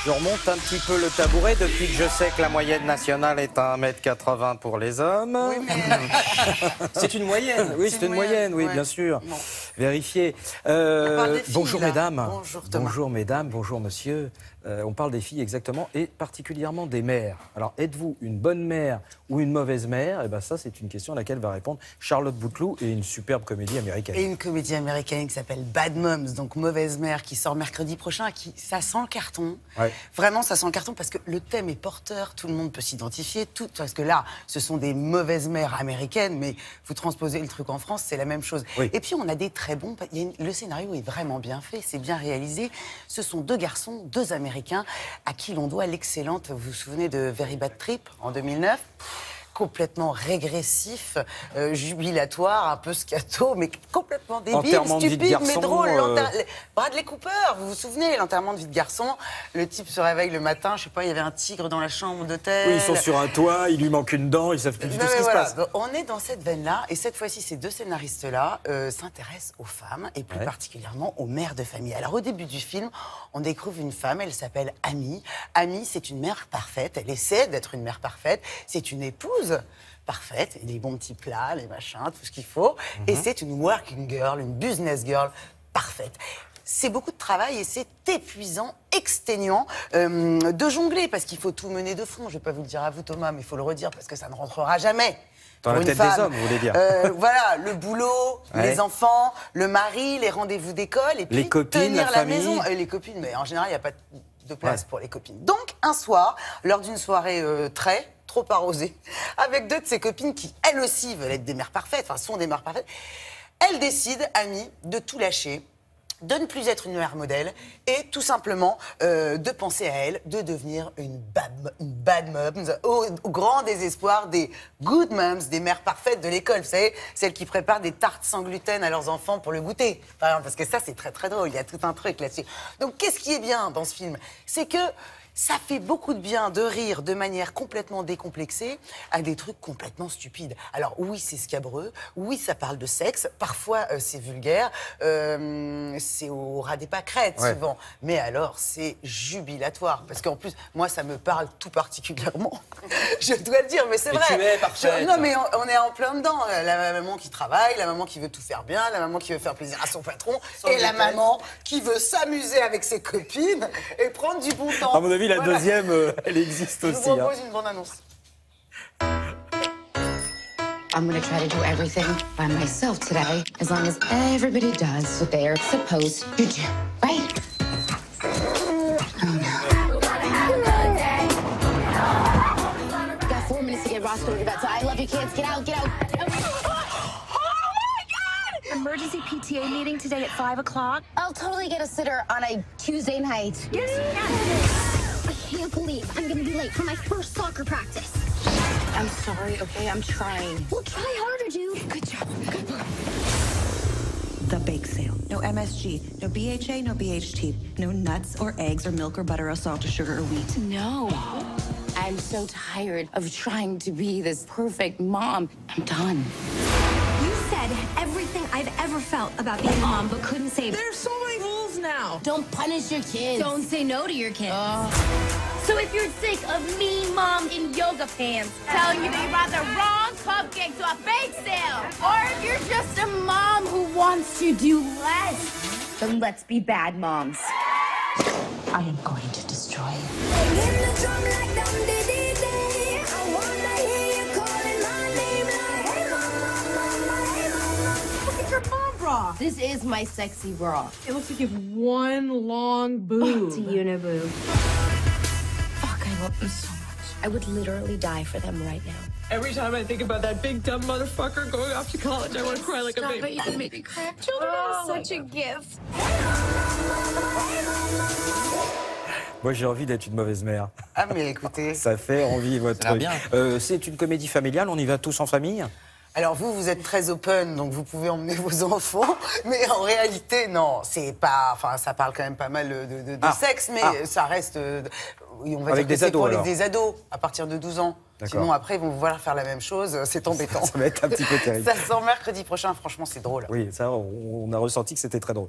Je remonte un petit peu le tabouret depuis que je sais que la moyenne nationale est à 1,80 m pour les hommes. Oui, mais... C'est une moyenne. Oui, c'est une moyenne, oui, ouais. bien sûr. Bon. Vérifiez. Bonjour là. mesdames. Bonjour Thomas. Bonjour mesdames, bonjour monsieur. On parle des filles exactement et particulièrement des mères. Alors, êtes-vous une bonne mère ou une mauvaise mère? Eh bien, ça, c'est une question à laquelle va répondre Charlotte Bouteloup et une superbe comédie américaine. Et une comédie américaine qui s'appelle Bad Moms, donc Mauvaise Mère, qui sort mercredi prochain. Ça sent le carton. Ouais. Vraiment, ça sent le carton parce que le thème est porteur. Tout le monde peut s'identifier. Parce que là, ce sont des mauvaises mères américaines, mais vous transposez le truc en France, c'est la même chose. Oui. Et puis, on a des très bons... Le scénario est vraiment bien fait, c'est bien réalisé. Ce sont deux garçons, deux Américains, à qui l'on doit l'excellente... Vous vous souvenez de Very Bad Trip, en 2009 ? Complètement régressif, jubilatoire, un peu scato, mais complètement débile, Enterrement de vie de stupide, garçon, mais drôle. Bradley Cooper, vous vous souvenez, l'enterrement de vie de garçon. Le type se réveille le matin, je sais pas, il y avait un tigre dans la chambre d'hôtel. Oui, ils sont sur un toit, il lui manque une dent, ils savent plus du tout ce qui se passe. Donc, on est dans cette veine-là, et cette fois-ci, ces deux scénaristes-là s'intéressent aux femmes, et plus particulièrement aux mères de famille. Alors, au début du film, on découvre une femme, elle s'appelle Amy. Amy, c'est une mère parfaite, elle essaie d'être une mère parfaite, c'est une épouse parfaite, les bons petits plats, les machins, tout ce qu'il faut. Et c'est une working girl, une business girl parfaite. C'est beaucoup de travail et c'est épuisant, exténuant de jongler parce qu'il faut tout mener de front. Je ne vais pas vous le dire à vous, Thomas, mais il faut le redire parce que ça ne rentrera jamais. Dans la tête des hommes, vous voulez dire. Voilà, le boulot, les enfants, le mari, les rendez-vous d'école et puis les copines, tenir la la famille. maison. Les copines, mais en général, il n'y a pas de place pour les copines. Donc, un soir, lors d'une soirée trop arrosée, avec deux de ses copines qui, elles aussi, veulent être des mères parfaites, enfin, sont des mères parfaites, elle décide, Amy, de tout lâcher, de ne plus être une mère modèle et tout simplement de penser à elle, de devenir une bad mom, au grand désespoir des good moms, des mères parfaites de l'école, vous savez, celles qui préparent des tartes sans gluten à leurs enfants pour le goûter, par exemple, parce que ça, c'est très très drôle, il y a tout un truc là-dessus. Donc, qu'est-ce qui est bien dans ce film? C'est que ça fait beaucoup de bien de rire de manière complètement décomplexée à des trucs complètement stupides. Alors oui, c'est scabreux, oui, ça parle de sexe, parfois c'est vulgaire, c'est au ras des pâquerettes souvent, mais alors c'est jubilatoire, parce qu'en plus, moi ça me parle tout particulièrement, je dois le dire, mais c'est vrai. Tu es parfaite. Non mais on est en plein dedans, la maman qui travaille, la maman qui veut tout faire bien, la maman qui veut faire plaisir à son patron, et la maman qui veut s'amuser avec ses copines et prendre du bon temps. À mon avis, la deuxième, elle existe Je aussi. vous propose une bonne annonce. I'm gonna try to do everything by myself today, as long as everybody does what they are supposed to do, right? Oh no. Got 4 minutes to get Roscoe to bed, so I love you kids. Get out, get out. Emergency PTA meeting today at 5 o'clock. I'll totally get a sitter on a Tuesday night. Yes, you can. I can't believe I'm gonna be late for my first soccer practice. I'm sorry, okay? I'm trying. Well, try harder, dude. Good job. The bake sale. No MSG, no BHA, no BHT, no nuts or eggs or milk or butter or salt or sugar or wheat. No. I'm so tired of trying to be this perfect mom. I'm done. You said everything I've ever felt about being a mom, but couldn't say. There's so many rules now. Don't punish your kids. Don't say no to your kids. So if you're sick of mean mom in yoga pants telling you that you brought the wrong cupcake to a bake sale, or if you're just a mom who wants to do less, then let's be bad moms. I am going to destroy you. Look at your mom bra. This is my sexy bra. It looks like you have one long boob. It's a uniboob. Fuck, I love them so much. I would literally die for them right now. Every time I think about that big dumb motherfucker going off to college, I want to cry like a baby. You can make me cry. Children are such a gift. Moi, j'ai envie d'être une mauvaise mère. Ah mais écoutez... Ça fait envie, votre Ça a l'air truc. C'est une comédie familiale, on y va tous en famille? Alors vous êtes très open, donc vous pouvez emmener vos enfants, mais en réalité, non, c'est pas... Enfin, ça parle quand même pas mal de sexe, mais ça reste... oui, on va avec dire que des c'est ados, pour alors. des ados, à partir de 12 ans. Sinon, après, ils vont vouloir faire la même chose, c'est embêtant. Ça va être un petit peu terrible. Ça sort mercredi prochain, franchement, c'est drôle. Oui, ça, on a ressenti que c'était très drôle.